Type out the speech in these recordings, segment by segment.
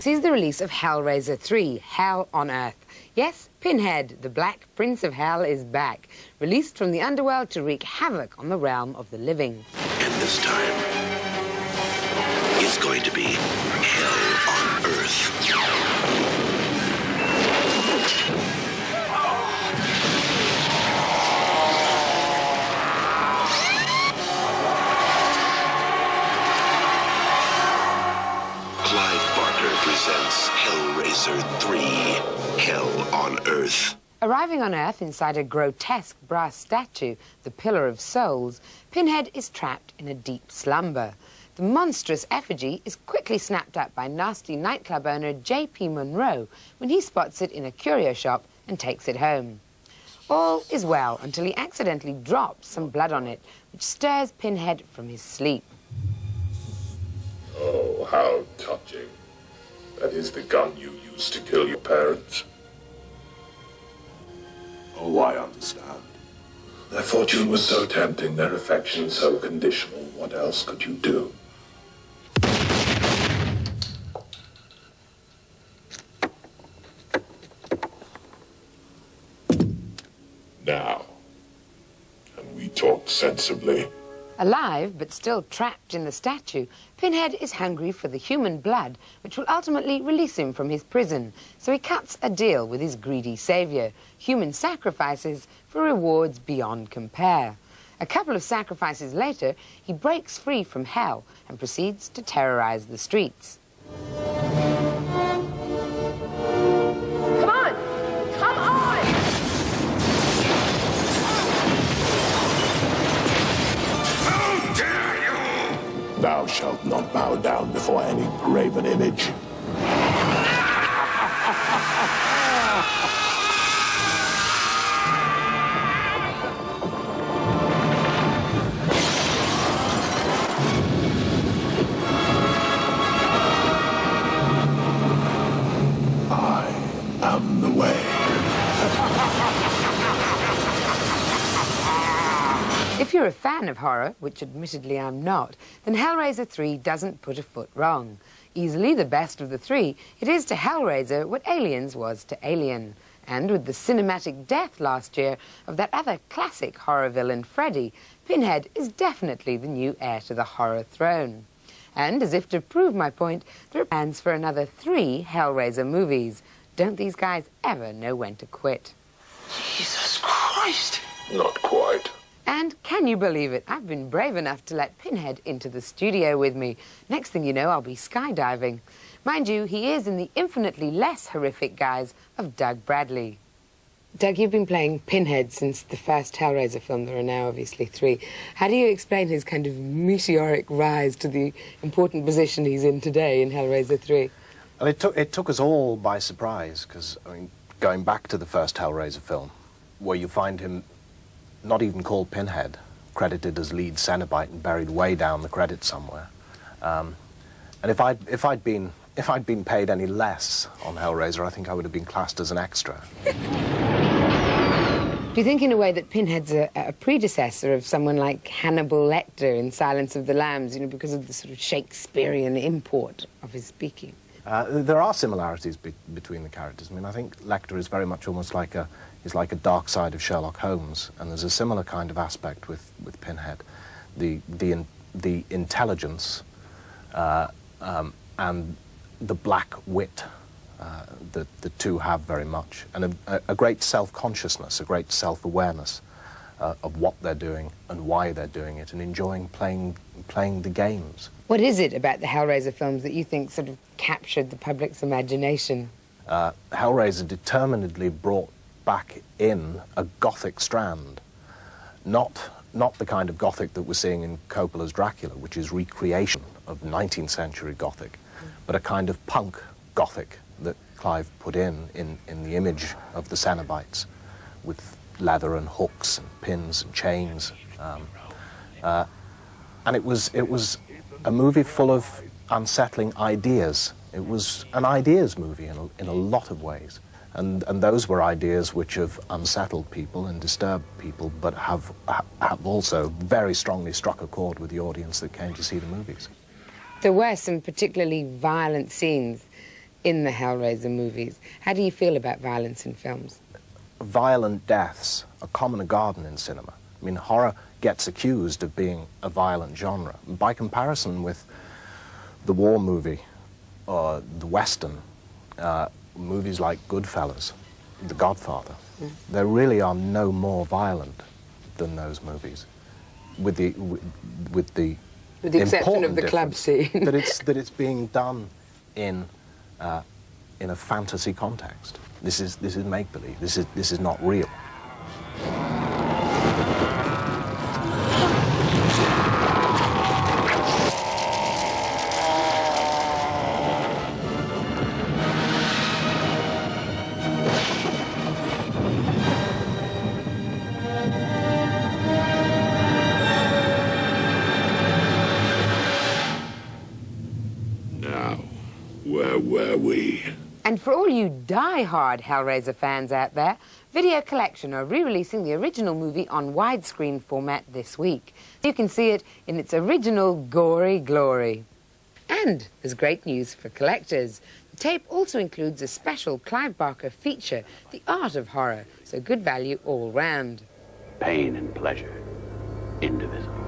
sees the release of Hellraiser 3, Hell on Earth. Yes, Pinhead, the Black Prince of Hell, is back, released from the underworld to wreak havoc on the realm of the living. And this time, it's going to be Hell on Earth. Presents Hellraiser 3, Hell on Earth. Arriving on Earth inside a grotesque brass statue, the Pillar of Souls, Pinhead is trapped in a deep slumber. The monstrous effigy is quickly snapped up by nasty nightclub owner J.P. Monroe when he spots it in a curio shop and takes it home. All is well until he accidentally drops some blood on it, which stirs Pinhead from his sleep. Oh, how touching. That is the gun you used to kill your parents. Oh, I understand. Their fortune was so tempting, their affection so conditional. What else could you do? Now, can we talk sensibly? Alive, but still trapped in the statue, Pinhead is hungry for the human blood, which will ultimately release him from his prison. So he cuts a deal with his greedy savior, human sacrifices for rewards beyond compare. A couple of sacrifices later, he breaks free from hell and proceeds to terrorize the streets. Thou shalt not bow down before any graven image. I am the way. If you're a fan of horror, which admittedly I'm not, then Hellraiser 3 doesn't put a foot wrong. Easily the best of the three, it is to Hellraiser what Aliens was to Alien. And with the cinematic death last year of that other classic horror villain, Freddy, Pinhead is definitely the new heir to the horror throne. And as if to prove my point, there are plans for another 3 Hellraiser movies. Don't these guys ever know when to quit? Jesus Christ! Not quite. And can you believe it? I've been brave enough to let Pinhead into the studio with me. Next thing you know, I'll be skydiving. Mind you, he is in the infinitely less horrific guise of Doug Bradley. Doug, you've been playing Pinhead since the first Hellraiser film. There are now obviously 3. How do you explain his kind of meteoric rise to the important position he's in today in Hellraiser 3? Well, it took us all by surprise, because, I mean, going back to the first Hellraiser film, where you find him not even called Pinhead, credited as lead Cenobite and buried way down the credits somewhere. And if I'd been paid any less on Hellraiser, I think I would have been classed as an extra. Do you think in a way that Pinhead's a predecessor of someone like Hannibal Lecter in Silence of the Lambs, you know, because of the sort of Shakespearean import of his speaking? There are similarities between the characters. I mean, I think Lecter is very much almost like he's like a dark side of Sherlock Holmes, and there's a similar kind of aspect with Pinhead. The intelligence and the black wit that the two have very much, and a great self-consciousness, a great self-awareness of what they're doing and why they're doing it, and enjoying playing the games. What is it about the Hellraiser films that you think sort of captured the public's imagination? Hellraiser determinedly brought back in a Gothic strand, not the kind of Gothic that we're seeing in Coppola's Dracula, which is recreation of 19th century Gothic, but a kind of punk Gothic that Clive put in the image of the Cenobites, with leather and hooks and pins and chains. And it was a movie full of unsettling ideas. It was an ideas movie in a lot of ways. And those were ideas which have unsettled people and disturbed people, but have also very strongly struck a chord with the audience that came to see the movies. There were some particularly violent scenes. in the Hellraiser movies. How do you feel about violence in films? Violent deaths are common and garden in cinema. I mean, horror gets accused of being a violent genre. By comparison with the war movie or the Western, movies like Goodfellas, The Godfather, there really are no more violent than those movies, with the exception of the club scene. that it's being done in a fantasy context. This is make-believe. This is not real. Where were we? And for all you die-hard Hellraiser fans out there, Video Collection are re-releasing the original movie on widescreen format this week. You can see it in its original gory glory. And there's great news for collectors. The tape also includes a special Clive Barker feature, The Art of Horror, so good value all round. Pain and pleasure, indivisible.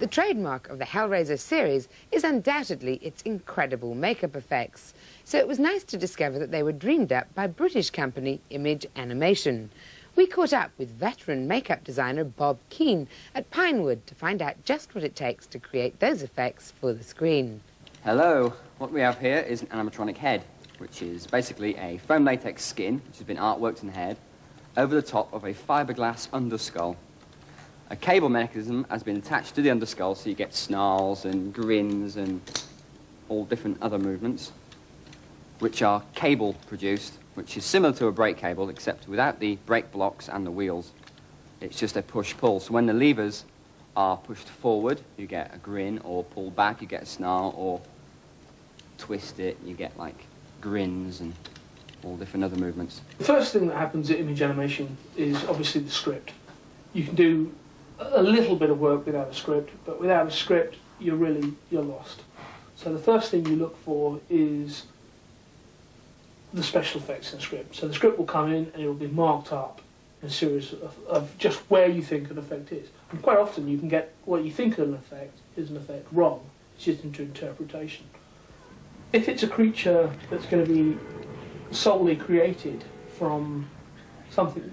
The trademark of the Hellraiser series is undoubtedly its incredible makeup effects. So it was nice to discover that they were dreamed up by British company Image Animation. We caught up with veteran makeup designer Bob Keane at Pinewood to find out just what it takes to create those effects for the screen. Hello. What we have here is an animatronic head, which is basically a foam latex skin, which has been artworked in the head, over the top of a fiberglass underskull. A cable mechanism has been attached to the underskull, so you get snarls and grins and all different other movements, which are cable produced, which is similar to a brake cable, except without the brake blocks and the wheels. It's just a push-pull. So when the levers are pushed forward, you get a grin, or pulled back, you get a snarl, or twist it, you get like grins and all different other movements. The first thing that happens at Image Animation is obviously the script. You can do a little bit of work without a script, but without a script, you're lost. So the first thing you look for is the special effects in the script. So the script will come in and it will be marked up in a series of just where you think an effect is. And quite often you can get what you think is an effect wrong. It's just into interpretation. If it's a creature that's going to be solely created from something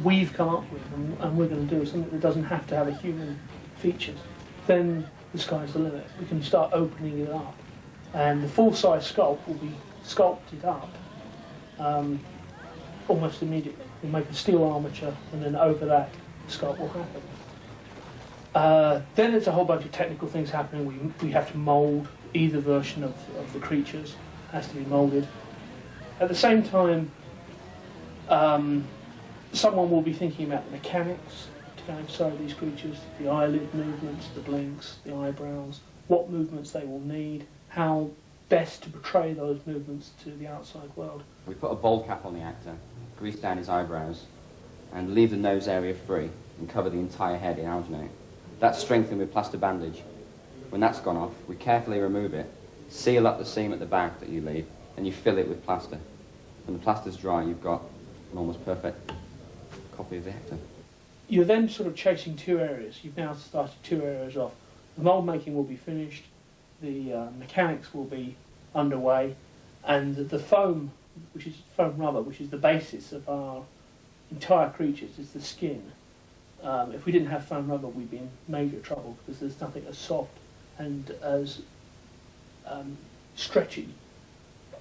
we've come up with and we're going to do something that doesn't have to have a human features, then the sky's the limit. We can start opening it up, and the full-size sculpt will be sculpted up almost immediately. We'll make a steel armature, and then over that, the sculpt will happen. Then there's a whole bunch of technical things happening. We have to mould either version of the creatures, has to be moulded. At the same time, someone will be thinking about the mechanics to go inside these creatures, the eyelid movements, the blinks, the eyebrows, what movements they will need, how best to portray those movements to the outside world. We put a bowl cap on the actor, grease down his eyebrows, and leave the nose area free, and cover the entire head in alginate. That's strengthened with plaster bandage. When that's gone off, we carefully remove it, seal up the seam at the back that you leave, and you fill it with plaster. When the plaster's dry, you've got an almost perfect copy of the actor. You're then sort of chasing two areas. You've now started two areas off. The mould making will be finished, the mechanics will be underway, and the foam, which is foam rubber, which is the basis of our entire creatures, is the skin. If we didn't have foam rubber, we'd be in major trouble, because there's nothing as soft and as stretchy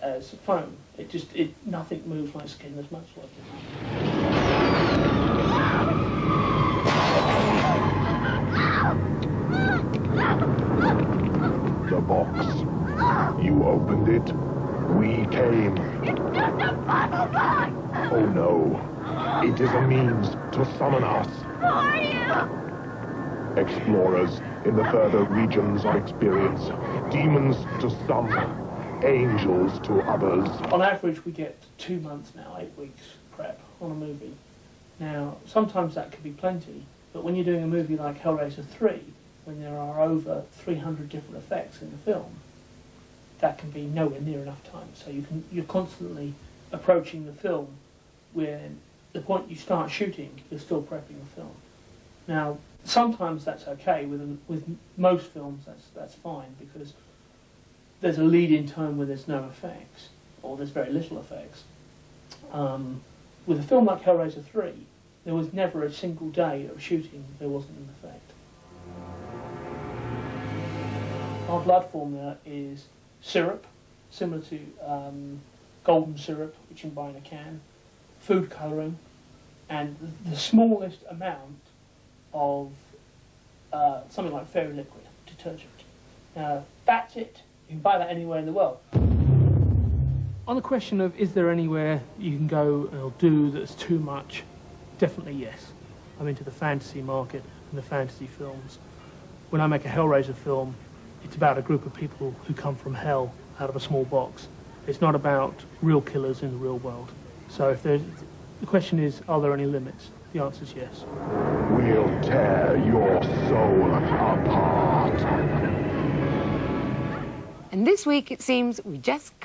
as foam. Nothing moves like skin as much like it. The box. You opened it. We came. It's just a bubble box! Oh no. It is a means to summon us. Who are you? Explorers in the further regions of experience. Demons to some. angels to others. On average, we get 2 months now, 8 weeks prep on a movie. Now, sometimes that could be plenty, but when you're doing a movie like Hellraiser 3, when there are over 300 different effects in the film, that can be nowhere near enough time. So you're constantly approaching the film when the point you start shooting, you're still prepping the film. Now, sometimes that's okay. With most films, that's fine, because there's a lead-in time where there's no effects, or there's very little effects. With a film like Hellraiser 3, there was never a single day of shooting there wasn't an effect. Our blood formula is syrup, similar to golden syrup, which you can buy in a can, food colouring, and the smallest amount of something like fairy liquid, detergent. That's it. You can buy that anywhere in the world. On the question of is there anywhere you can go or do that's too much, definitely yes. I'm into the fantasy market and the fantasy films. When I make a Hellraiser film, it's about a group of people who come from hell out of a small box. It's not about real killers in the real world. So if the question is, are there any limits? The answer is yes. We'll tear your soul apart. And this week, it seems, we just